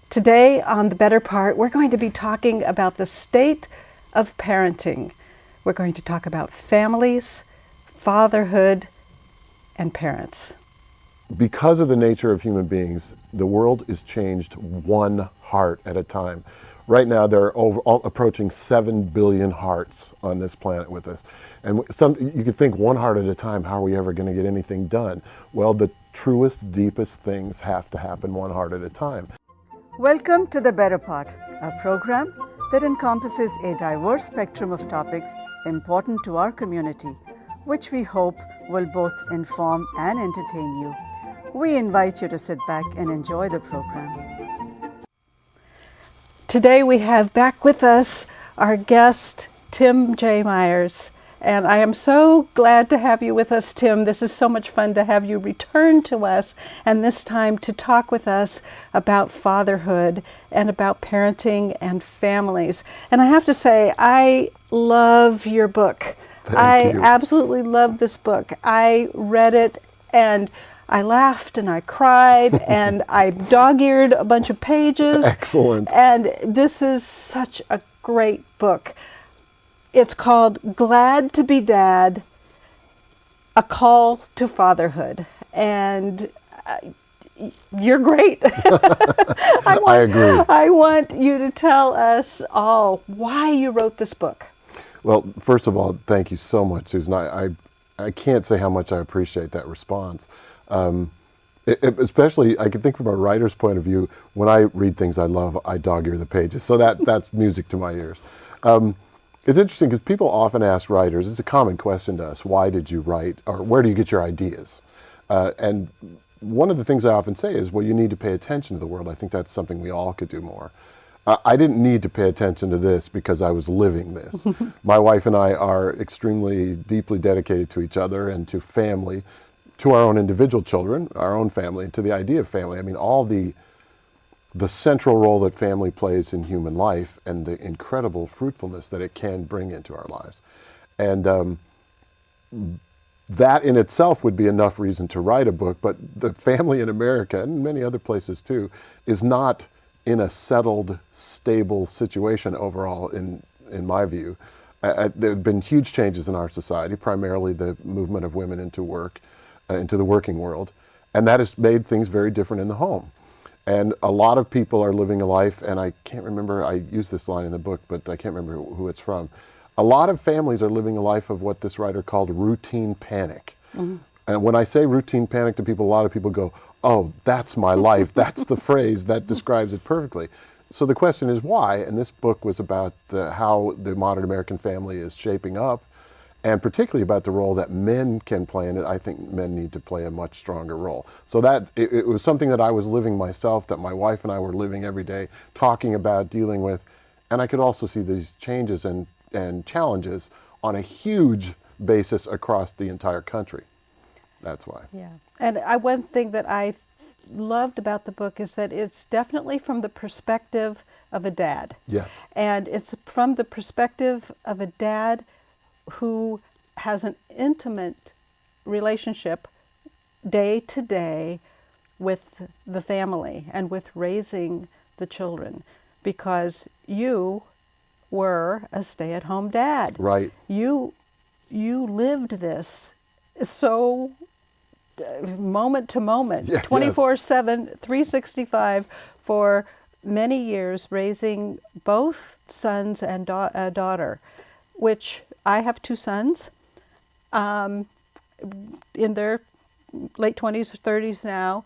Today on The Better Part, we're going to be talking about the state of parenting. We're going to talk about families, fatherhood, and parents. Because of the nature of human beings, the world is changed one heart at a time. Right now, there are approaching 7 billion hearts on this planet with us. And you could think one heart at a time, how are we ever going to get anything done? Well, the truest, deepest things have to happen one heart at a time. Welcome to The Better Part, a program that encompasses a diverse spectrum of topics important to our community, which we hope will both inform and entertain you. We invite you to sit back and enjoy the program. Today we have back with us our guest, Tim J. Myers. And I am so glad to have you with us, Tim. This is so much fun to have you return to us, and this time to talk with us about fatherhood and about parenting and families. And I have to say, I love your book. Thank you. Absolutely love this book. I read it and I laughed and I cried and I dog-eared a bunch of pages. Excellent. And this is such a great book. It's called Glad to Be Dad, A Call to Fatherhood. And you're great. I agree. I want you to tell us all why you wrote this book. Well, first of all, thank you so much, Susan. I can't say how much I appreciate that response. Especially, I can think from a writer's point of view, when I read things I love, I dog-ear the pages. So that's music to my ears. It's interesting because people often ask writers, it's a common question to us, why did you write, or where do you get your ideas? And one of the things I often say is, well, you need to pay attention to the world. I think that's something we all could do more. I didn't need to pay attention to this because I was living this. My wife and I are extremely deeply dedicated to each other and to family, to our own individual children, our own family, and to the idea of family. I mean, all the central role that family plays in human life and the incredible fruitfulness that it can bring into our lives. And that in itself would be enough reason to write a book, but the family in America, and many other places too, is not in a settled, stable situation overall, in my view. There have been huge changes in our society, primarily the movement of women into work, into the working world, and that has made things very different in the home. And a lot of people are living a life, and I can't remember, I use this line in the book, but I can't remember who it's from. A lot of families are living a life of what this writer called routine panic. Mm-hmm. And when I say routine panic to people, a lot of people go, oh, that's my life. That's the phrase that describes it perfectly. So the question is why? And this book was about how the modern American family is shaping up, and particularly about the role that men can play in it. I think men need to play a much stronger role. So that it was something that I was living myself, that my wife and I were living every day, talking about, dealing with, and I could also see these changes and challenges on a huge basis across the entire country. That's why. Yeah, and one thing that I loved about the book is that it's definitely from the perspective of a dad. Yes. And it's from the perspective of a dad who has an intimate relationship day to day with the family and with raising the children, because you were a stay-at-home dad. Right. You lived this so moment to moment, 24/7, 365 for many years, raising both sons and a daughter, which I have 2 sons in their late 20s, 30s now,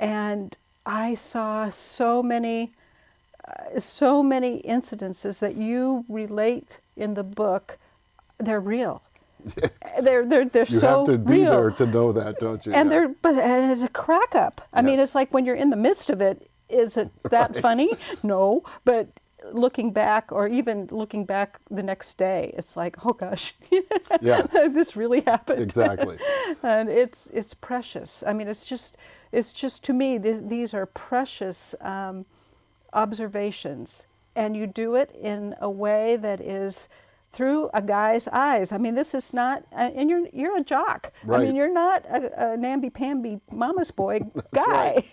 and I saw so many incidences that you relate in the book. They're real. They're you so have to be real. there to know that, don't you? And and it's a crack up. I mean, it's like when you're in the midst of it, is it that funny? No, but looking back, or even looking back the next day, it's like, oh gosh, this really happened. Exactly. And it's precious. I mean, it's just to me, these are precious observations, and you do it in a way that is through a guy's eyes. I mean, this is not, and you're a jock. Right. I mean, you're not a namby-pamby mama's boy guy.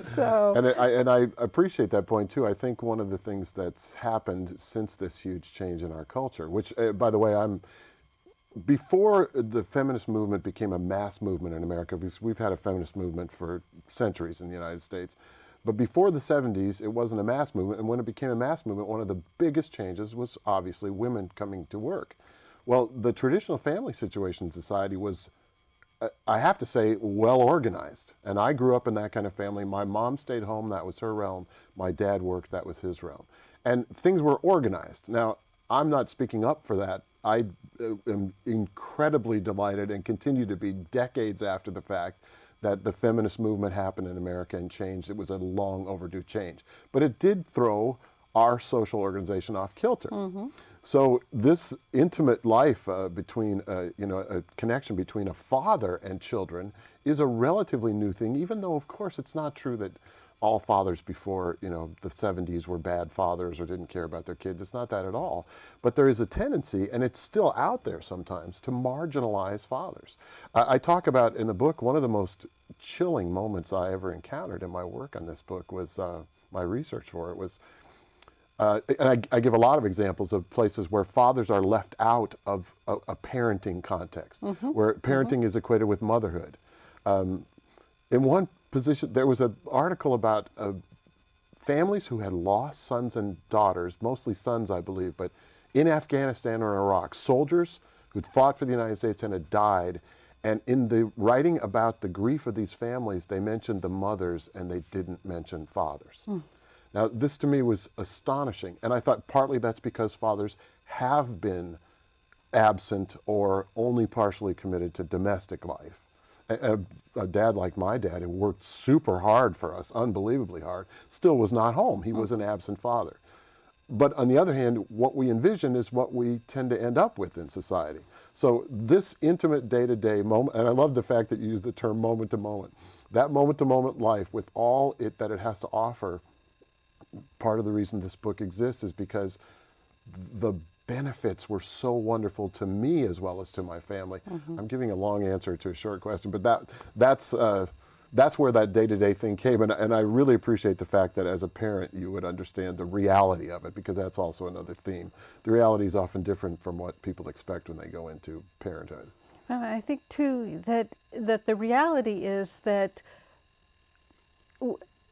So. And I appreciate that point too. I think one of the things that's happened since this huge change in our culture, which, by the way, before the feminist movement became a mass movement in America, because we've had a feminist movement for centuries in the United States, but before the 70s, it wasn't a mass movement. And when it became a mass movement, one of the biggest changes was obviously women coming to work. Well, the traditional family situation in society was, I have to say, well organized. And I grew up in that kind of family. My mom stayed home, that was her realm. My dad worked, that was his realm. And things were organized. Now, I'm not speaking up for that. I am incredibly delighted and continue to be decades after the fact that the feminist movement happened in America and changed. It was a long overdue change. But it did throw our social organization off kilter. Mm-hmm. So this intimate life between, a connection between a father and children is a relatively new thing, even though, of course, it's not true that all fathers before, the 70s were bad fathers or didn't care about their kids. It's not that at all. But there is a tendency, and it's still out there sometimes, to marginalize fathers. I talk about in the book, one of the most chilling moments I ever encountered in my work on this book was, my research for it was, and I give a lot of examples of places where fathers are left out of a parenting context, mm-hmm. where parenting mm-hmm. is equated with motherhood. In one position, there was an article about families who had lost sons and daughters, mostly sons, I believe, but in Afghanistan or Iraq, soldiers who'd fought for the United States and had died. And in the writing about the grief of these families, they mentioned the mothers and they didn't mention fathers. Now, this to me was astonishing. And I thought partly that's because fathers have been absent or only partially committed to domestic life. A dad like my dad, who worked super hard for us, unbelievably hard, still was not home. He was an absent father. But on the other hand, what we envision is what we tend to end up with in society. So this intimate day-to-day moment, and I love the fact that you use the term moment-to-moment, that moment-to-moment life with all that it has to offer, part of the reason this book exists is because the benefits were so wonderful to me as well as to my family. Mm-hmm. I'm giving a long answer to a short question, but that's where that day-to-day thing came, and I really appreciate the fact that as a parent you would understand the reality of it, because that's also another theme. The reality is often different from what people expect when they go into parenthood. Well, I think too that the reality is that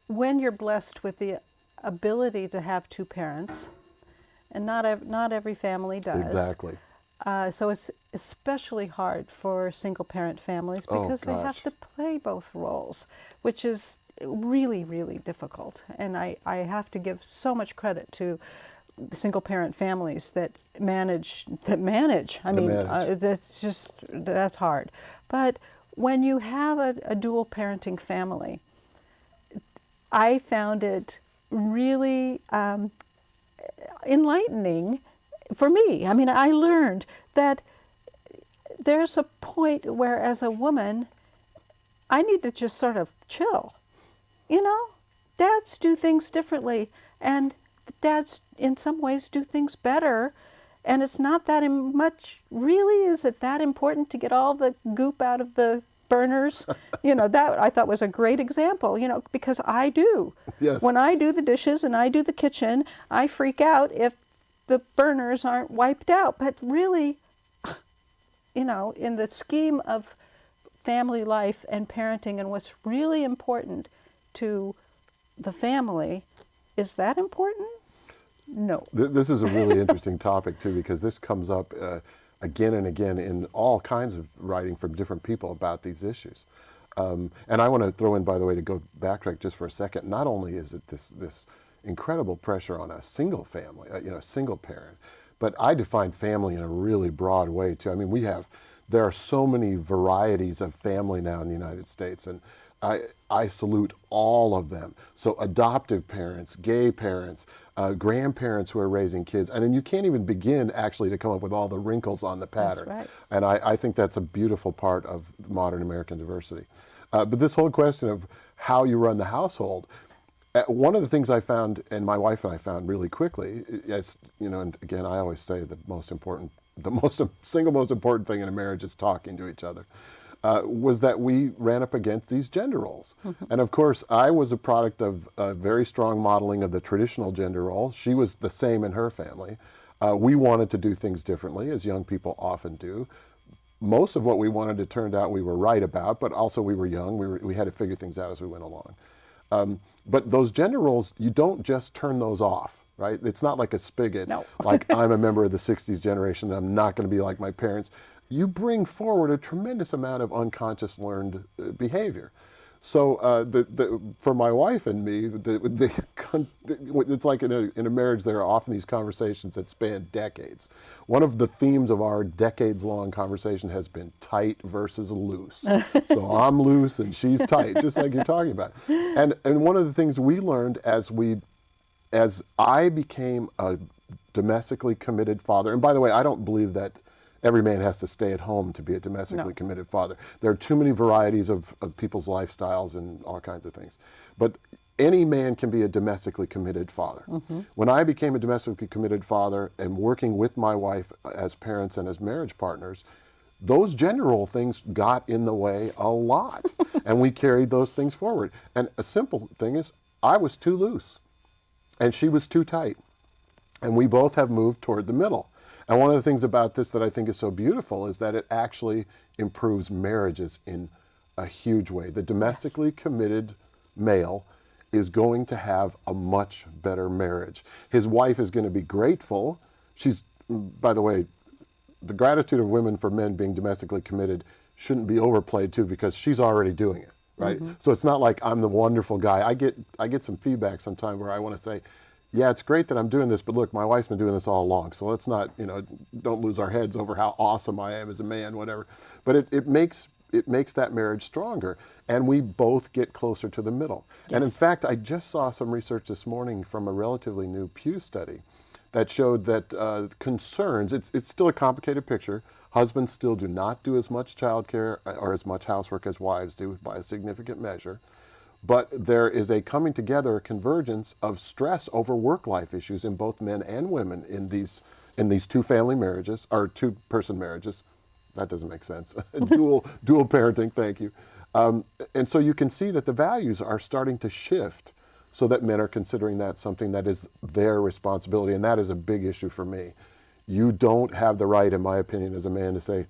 when you're blessed with the ability to have two parents, and not every family does. Exactly. So it's especially hard for single-parent families because they have to play both roles, which is really, really difficult. And I have to give so much credit to single-parent families that manage. That's hard. But when you have a dual parenting family, I found it really enlightening for me. I mean, I learned that there's a point where, as a woman, I need to just sort of chill. Dads do things differently, and dads, in some ways, do things better. And it's not that much, really, is it that important to get all the goop out of the burners? That I thought was a great example, because I do. Yes. When I do the dishes and I do the kitchen, I freak out if the burners aren't wiped out. But really, in the scheme of family life and parenting and what's really important to the family, is that important? No. This is a really interesting topic, too, because this comes up again and again in all kinds of writing from different people about these issues. And I want to throw in, by the way, to go backtrack just for a second, not only is it this incredible pressure on a single family, a single parent, but I define family in a really broad way, too. I mean, there are so many varieties of family now in the United States, and I salute all of them. So adoptive parents, gay parents, grandparents who are raising kids. And then you can't even begin actually to come up with all the wrinkles on the pattern. That's right. And I think that's a beautiful part of modern American diversity. But this whole question of how you run the household, One of the things I found, and my wife and I found really quickly, as you know, and again, I always say the single most important thing in a marriage is talking to each other, was that we ran up against these gender roles. And of course, I was a product of a very strong modeling of the traditional gender role. She was the same in her family. We wanted to do things differently, as young people often do. Most of what we wanted, it turned out we were right about, but also we were young. We had to figure things out as we went along. But those gender roles, you don't just turn those off, right? It's not like a spigot, No. like I'm a member of the 60s generation, and I'm not going to be like my parents. You bring forward a tremendous amount of unconscious learned behavior. So for my wife and me, it's like in a marriage, there are often these conversations that span decades. One of the themes of our decades-long conversation has been tight versus loose. So I'm loose and she's tight, just like you're talking about. And one of the things we learned as I became a domestically committed father, and by the way, I don't believe that every man has to stay at home to be a domestically committed father. There are too many varieties of people's lifestyles and all kinds of things. But any man can be a domestically committed father. When I became a domestically committed father and working with my wife as parents and as marriage partners, those gender role things got in the way a lot. And we carried those things forward. And a simple thing is, I was too loose and she was too tight. And we both have moved toward the middle. And one of the things about this that I think is so beautiful is that it actually improves marriages in a huge way. The domestically committed male is going to have a much better marriage. His wife is going to be grateful. She's, by the way, the gratitude of women for men being domestically committed shouldn't be overplayed too, because she's already doing it, right? So it's not like I'm the wonderful guy. I get some feedback sometime where I want to say, yeah, it's great that I'm doing this, but look, my wife's been doing this all along, so let's not, don't lose our heads over how awesome I am as a man, whatever. But it makes that marriage stronger, and we both get closer to the middle. Yes. And in fact, I just saw some research this morning from a relatively new Pew study that showed that concerns, it's still a complicated picture. Husbands still do not do as much childcare or as much housework as wives do by a significant measure. But there is a coming together, a convergence of stress over work-life issues in both men and women in these two-family marriages, or two-person marriages. That doesn't make sense. dual parenting, thank you. And so you can see that the values are starting to shift so that men are considering that something that is their responsibility, and that is a big issue for me. You don't have the right, in my opinion, as a man to say,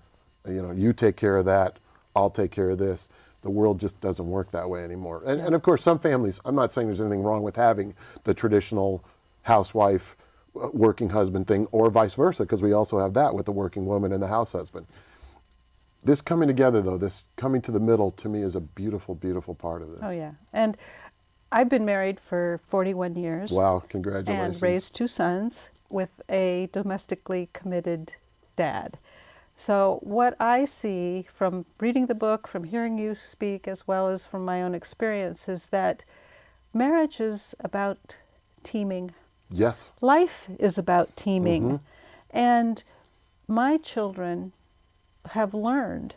you take care of that, I'll take care of this. The world just doesn't work that way anymore. And of course, some families, I'm not saying there's anything wrong with having the traditional housewife, working husband thing, or vice versa, because we also have that with the working woman and the house husband. This coming together, though, this coming to the middle, to me is a beautiful, beautiful part of this. Oh, yeah. And I've been married for 41 years. Wow, congratulations. And raised 2 sons with a domestically committed dad. So what I see from reading the book, from hearing you speak, as well as from my own experience, is that marriage is about teaming. Yes. Life is about teaming. And my children have learned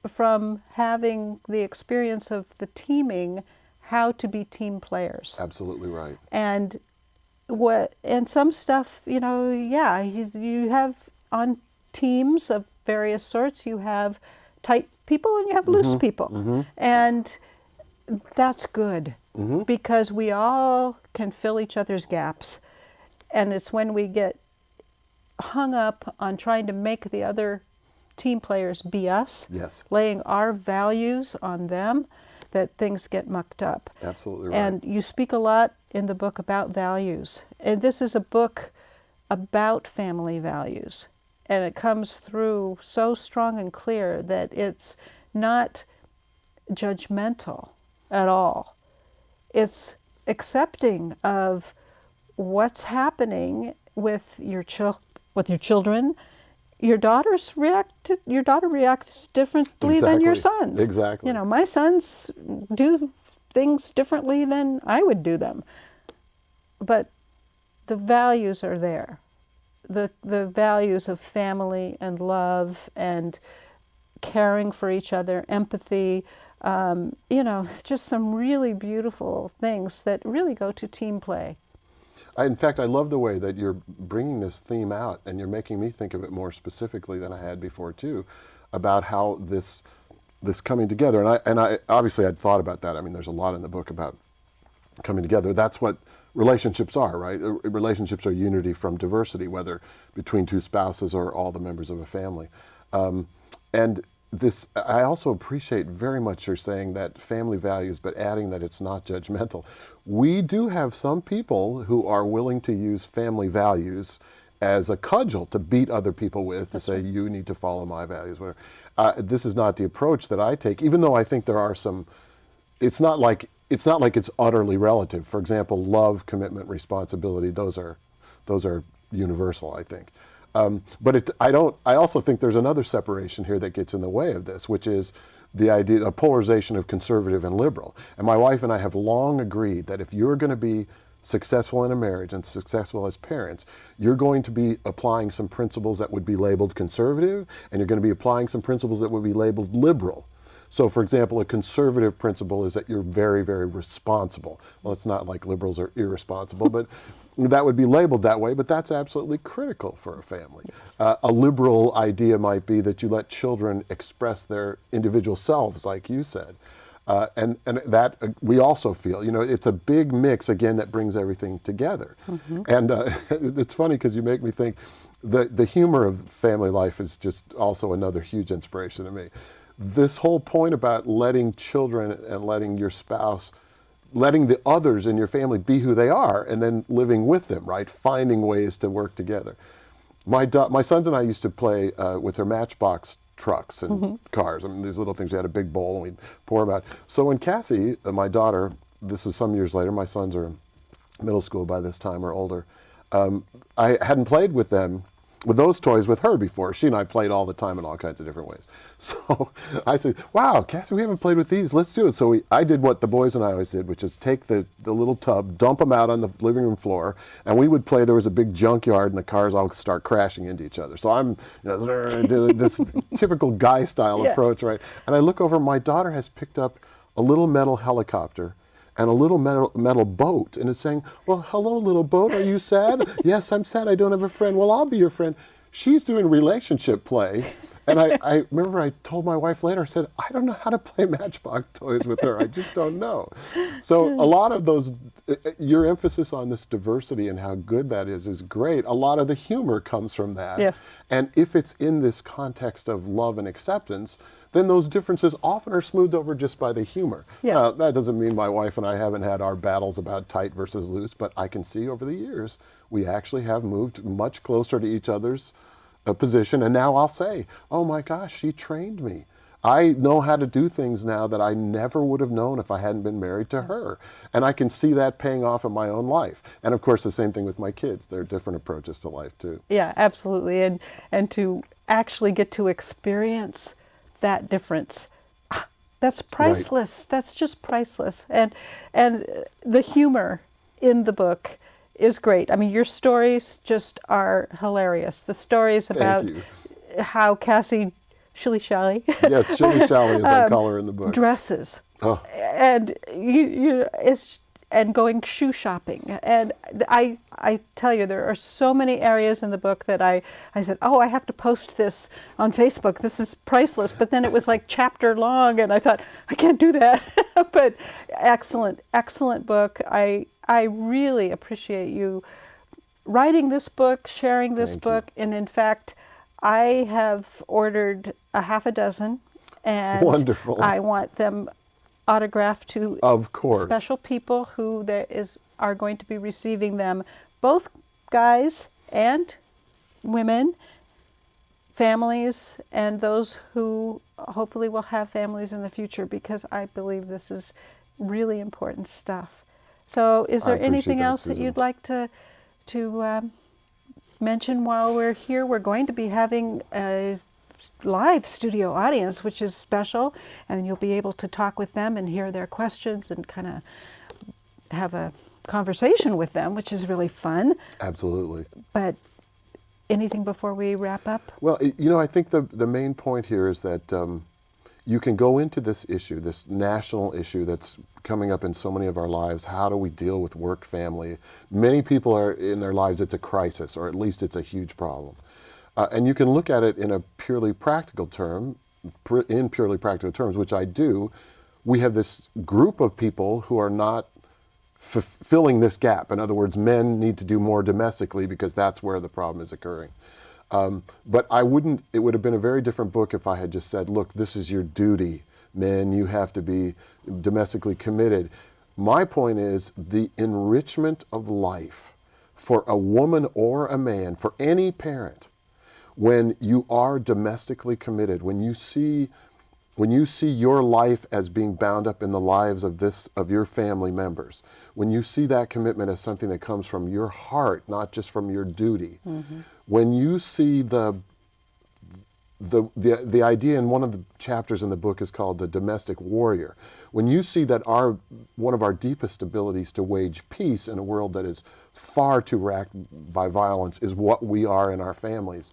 from having the experience of the teaming how to be team players. Absolutely right. And some stuff, you have on teams of various sorts, you have tight people and you have loose people. And that's good because we all can fill each other's gaps. And it's when we get hung up on trying to make the other team players be us, laying our values on them, that things get mucked up. Absolutely right. And you speak a lot in the book about values. And this is a book about family values. And it comes through so strong and clear that it's not judgmental at all. It's accepting of what's happening with your children. Your daughter reacts differently than your sons. Exactly. My sons do things differently than I would do them. But the values are there. The values of family and love and caring for each other, empathy, Just some really beautiful things that really go to team play. In fact, I love the way that you're bringing this theme out, and you're making me think of it more specifically than I had before too, about how this coming together. And I obviously I'd thought about that. I mean, there's a lot in the book about coming together. That's what relationships are, right? Relationships are unity from diversity, whether between two spouses or all the members of a family. And this, I also appreciate very much your saying that family values, but adding that it's not judgmental. We do have some people who are willing to use family values as a cudgel to beat other people with, to say, you need to follow my values, whatever. This is not the approach that I take, even though I think there are some, it's not like it's utterly relative. For example, love, commitment, responsibility, those are universal, I think. But I also think there's another separation here that gets in the way of this, which is the idea, a polarization of conservative and liberal. And my wife and I have long agreed that if you're going to be successful in a marriage and successful as parents, you're going to be applying some principles that would be labeled conservative, and you're going to be applying some principles that would be labeled liberal. So, for example, a conservative principle is that you're very, very responsible. Well, it's not like liberals are irresponsible, but that would be labeled that way, but that's absolutely critical for a family. Yes. A liberal idea might be that you let children express their individual selves, like you said. And that we also feel, it's a big mix, again, that brings everything together. Mm-hmm. And it's funny because you make me think the humor of family life is just also another huge inspiration to me. This whole point about letting children and letting your spouse, letting the others in your family be who they are, and then living with them, right? Finding ways to work together. My sons and I used to play with their Matchbox trucks and mm-hmm. cars. I mean, these little things, we had a big bowl and we'd pour them out. So when Cassie, my daughter, this is some years later, my sons are in middle school by this time or older, I hadn't played with those toys with her before. She and I played all the time in all kinds of different ways. So I said, wow, Cassie, we haven't played with these. Let's do it. So I did what the boys and I always did, which is take the little tub, dump them out on the living room floor, and we would play. There was a big junkyard, and the cars all start crashing into each other. So I'm this typical guy-style yeah. approach, right? And I look over, my daughter has picked up a little metal helicopter and a little metal boat, and it's saying, well, hello, little boat, are you sad? Yes, I'm sad, I don't have a friend. Well, I'll be your friend. She's doing relationship play, and I remember I told my wife later, I said, I don't know how to play Matchbox toys with her, I just don't know. So a lot of those, your emphasis on this diversity and how good that is great. A lot of the humor comes from that. Yes. And if it's in this context of love and acceptance, then those differences often are smoothed over just by the humor. Yeah. That doesn't mean my wife and I haven't had our battles about tight versus loose, but I can see over the years we actually have moved much closer to each other's position. And now I'll say, oh my gosh, she trained me. I know how to do things now that I never would have known if I hadn't been married to her. And I can see that paying off in my own life. And of course, the same thing with my kids. There are different approaches to life too. Yeah, absolutely. And to actually get to experience that difference, that's priceless. Right. That's just priceless. And the humor in the book is great. I mean, your stories just are hilarious. The stories about how Cassie shilly-shally. Yes, shilly-shally as I call her in the book. Dresses. Oh. And and going shoe shopping. And I tell you, there are so many areas in the book that I said, oh, I have to post this on Facebook. This is priceless. But then it was like chapter long, and I thought, I can't do that. But excellent, excellent book. I really appreciate you writing this book, sharing this book. And in fact, I have ordered a half a dozen. And wonderful. I want them autographed to of course special people who are going to be receiving them, both guys and women, families, and those who hopefully will have families in the future, because I believe this is really important stuff. So is there anything else that you'd like to mention while we're here? We're going to be having a live studio audience, which is special, and you'll be able to talk with them and hear their questions and kind of have a conversation with them, which is really fun. Absolutely. But anything before we wrap up? Well, I think the main point here is that you can go into this issue, this national issue that's coming up in so many of our lives. How do we deal with work, family? Many people are in their lives, it's a crisis, or at least it's a huge problem. And you can look at it in a purely practical term, in purely practical terms, which I do. We have this group of people who are not filling this gap. In other words, men need to do more domestically because that's where the problem is occurring. But it would have been a very different book if I had just said, look, this is your duty. Men, you have to be domestically committed. My point is the enrichment of life for a woman or a man, for any parent, when you are domestically committed, when you see your life as being bound up in the lives of your family members, when you see that commitment as something that comes from your heart, not just from your duty, when you see the idea, in one of the chapters in the book is called the domestic warrior, when you see that one of our deepest abilities to wage peace in a world that is far too racked by violence is what we are in our families,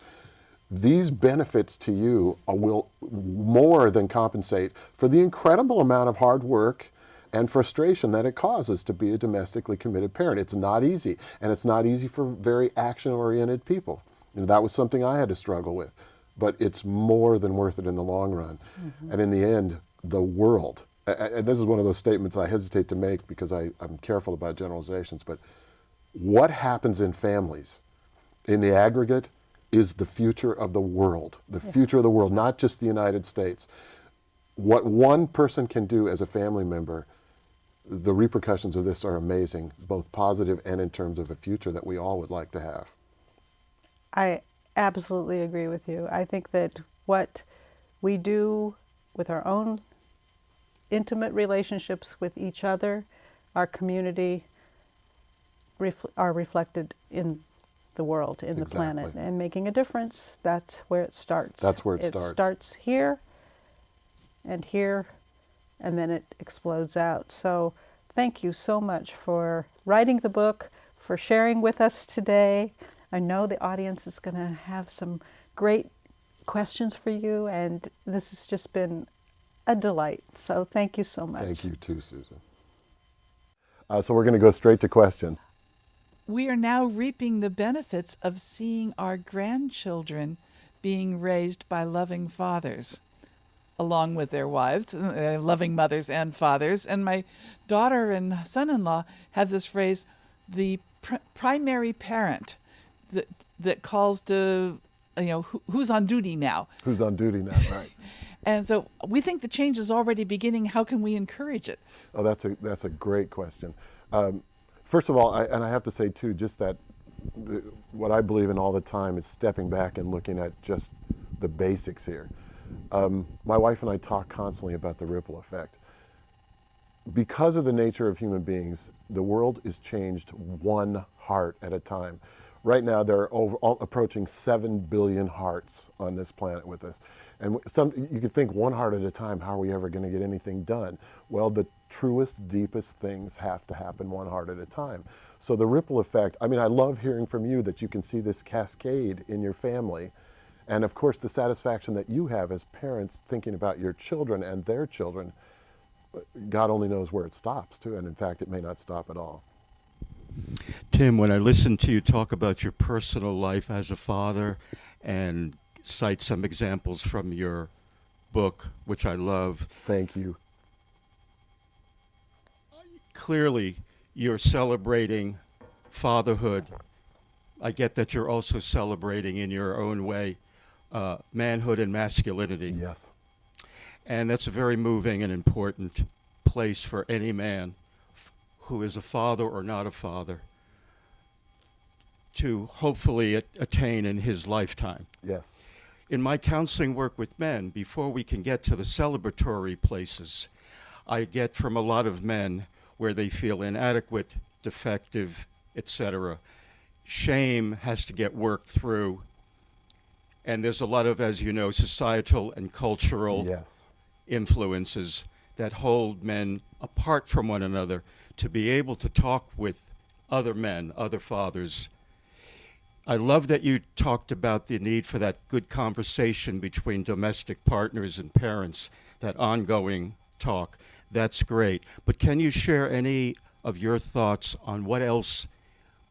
these benefits to you will more than compensate for the incredible amount of hard work and frustration that it causes to be a domestically committed parent. It's not easy, and it's not easy for very action-oriented people. And that was something I had to struggle with, but it's more than worth it in the long run. And in the end, the world, and this is one of those statements I hesitate to make because I'm careful about generalizations, but what happens in families in the aggregate is the future of the world, future of the world, not just the United States. What one person can do as a family member, the repercussions of this are amazing, both positive and in terms of a future that we all would like to have. I absolutely agree with you. I think that what we do with our own intimate relationships with each other, our community, are reflected in the world, in the planet, and making a difference. That's where it starts. That's where it starts. It starts here, and then it explodes out. So thank you so much for writing the book, for sharing with us today. I know the audience is going to have some great questions for you, and this has just been a delight. So thank you so much. Thank you too, Susan. So we're going to go straight to questions. We are now reaping the benefits of seeing our grandchildren being raised by loving fathers, along with their wives, loving mothers and fathers. And my daughter and son-in-law have this phrase, the primary parent, that calls to, who's on duty now? Who's on duty now, right? And so we think the change is already beginning. How can we encourage it? Oh, that's a great question. First of all, I have to say too, just that what I believe in all the time is stepping back and looking at just the basics here. My wife and I talk constantly about the ripple effect. Because of the nature of human beings, the world is changed one heart at a time. Right now, there are approaching 7 billion hearts on this planet with us. And you could think one heart at a time, how are we ever going to get anything done? Well, the truest, deepest things have to happen one heart at a time. So the ripple effect, I love hearing from you that you can see this cascade in your family. And of course, the satisfaction that you have as parents thinking about your children and their children, God only knows where it stops too. And in fact, it may not stop at all. Tim, when I listen to you talk about your personal life as a father and cite some examples from your book, which I love. Thank you. Clearly, you're celebrating fatherhood. I get that you're also celebrating in your own way manhood and masculinity. Yes. And that's a very moving and important place for any man who is a father or not a father to hopefully attain in his lifetime. Yes. In my counseling work with men, before we can get to the celebratory places, I get from a lot of men where they feel inadequate, defective, etc. Shame has to get worked through. And there's a lot of, as you know, societal and cultural influences that hold men apart from one another to be able to talk with other men, other fathers. I love that you talked about the need for that good conversation between domestic partners and parents that ongoing talk. That's great. But can you share any of your thoughts on what else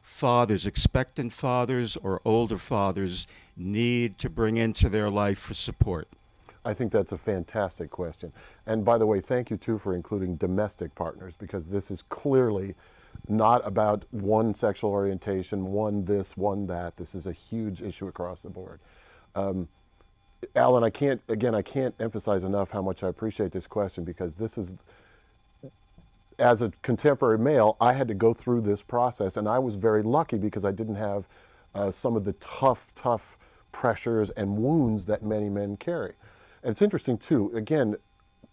fathers, expectant fathers or older fathers, need to bring into their life for support? I think that's a fantastic question. And by the way, thank you too for including domestic partners, because this is clearly not about one sexual orientation, one this, one that. This is a huge issue across the board. Alan, I can't emphasize enough how much I appreciate this question, because this is, as a contemporary male, I had to go through this process, and I was very lucky because I didn't have some of the tough pressures and wounds that many men carry. And it's interesting too, again,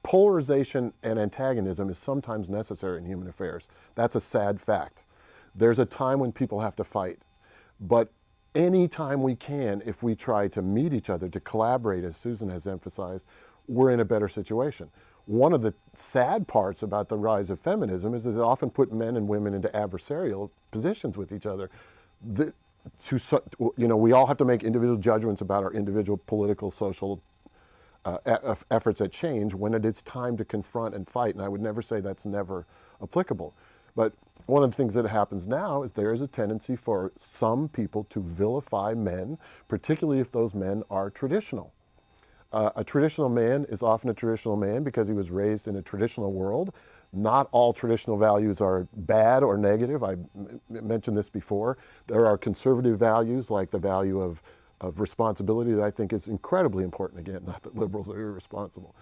polarization and antagonism is sometimes necessary in human affairs. That's a sad fact. There's a time when people have to fight, but any time we can, if we try to meet each other, to collaborate, as Susan has emphasized, we're in a better situation. One of the sad parts about the rise of feminism is that it often put men and women into adversarial positions with each other. We all have to make individual judgments about our individual political, social efforts at change when it is time to confront and fight. And I would never say that's never applicable. But one of the things that happens now is there is a tendency for some people to vilify men, particularly if those men are traditional. A traditional man is often a traditional man because he was raised in a traditional world. Not all traditional values are bad or negative. I mentioned this before. There are conservative values, like the value of responsibility, that I think is incredibly important. Again, not that liberals are irresponsible.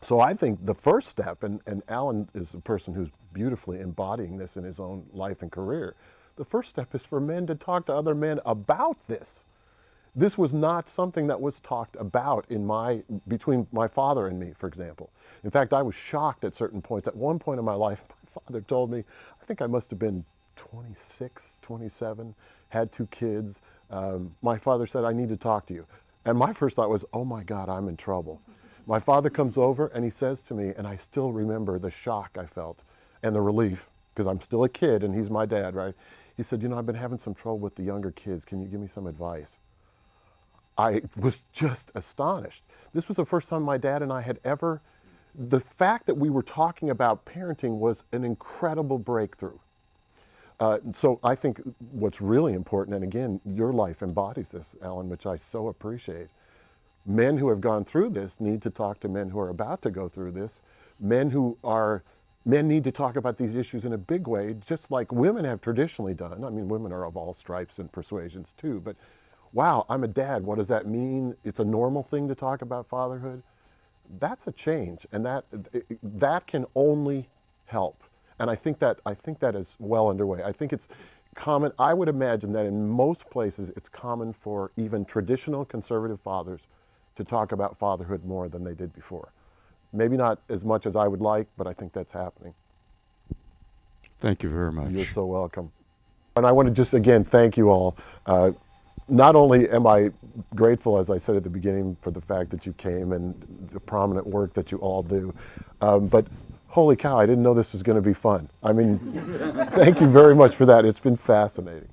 So I think the first step, and Alan is a person who's beautifully embodying this in his own life and career, the first step is for men to talk to other men about this. This was not something that was talked about between my father and me, for example. In fact, I was shocked at certain points. At one point in my life, my father told me, I think I must have been 26, 27, had 2 kids. My father said, I need to talk to you. And my first thought was, oh my God, I'm in trouble. My father comes over and he says to me, and I still remember the shock I felt and the relief, because I'm still a kid and he's my dad, right? He said, I've been having some trouble with the younger kids. Can you give me some advice? I was just astonished. This was the first time my dad and I had ever, the fact that we were talking about parenting was an incredible breakthrough. So I think what's really important, and again, your life embodies this, Alan, which I so appreciate. Men who have gone through this need to talk to men who are about to go through this. Men need to talk about these issues in a big way, just like women have traditionally done. I mean, women are of all stripes and persuasions too, but wow, I'm a dad, what does that mean? It's a normal thing to talk about fatherhood. That's a change, and that can only help. And I think that is well underway. I think it's common. I would imagine that in most places it's common for even traditional conservative fathers to talk about fatherhood more than they did before. Maybe not as much as I would like, but I think that's happening. Thank you very much. You're so welcome. And I want to just again thank you all. Not only am I grateful, as I said at the beginning, for the fact that you came and the prominent work that you all do, but holy cow, I didn't know this was going to be fun. I mean, thank you very much for that. It's been fascinating.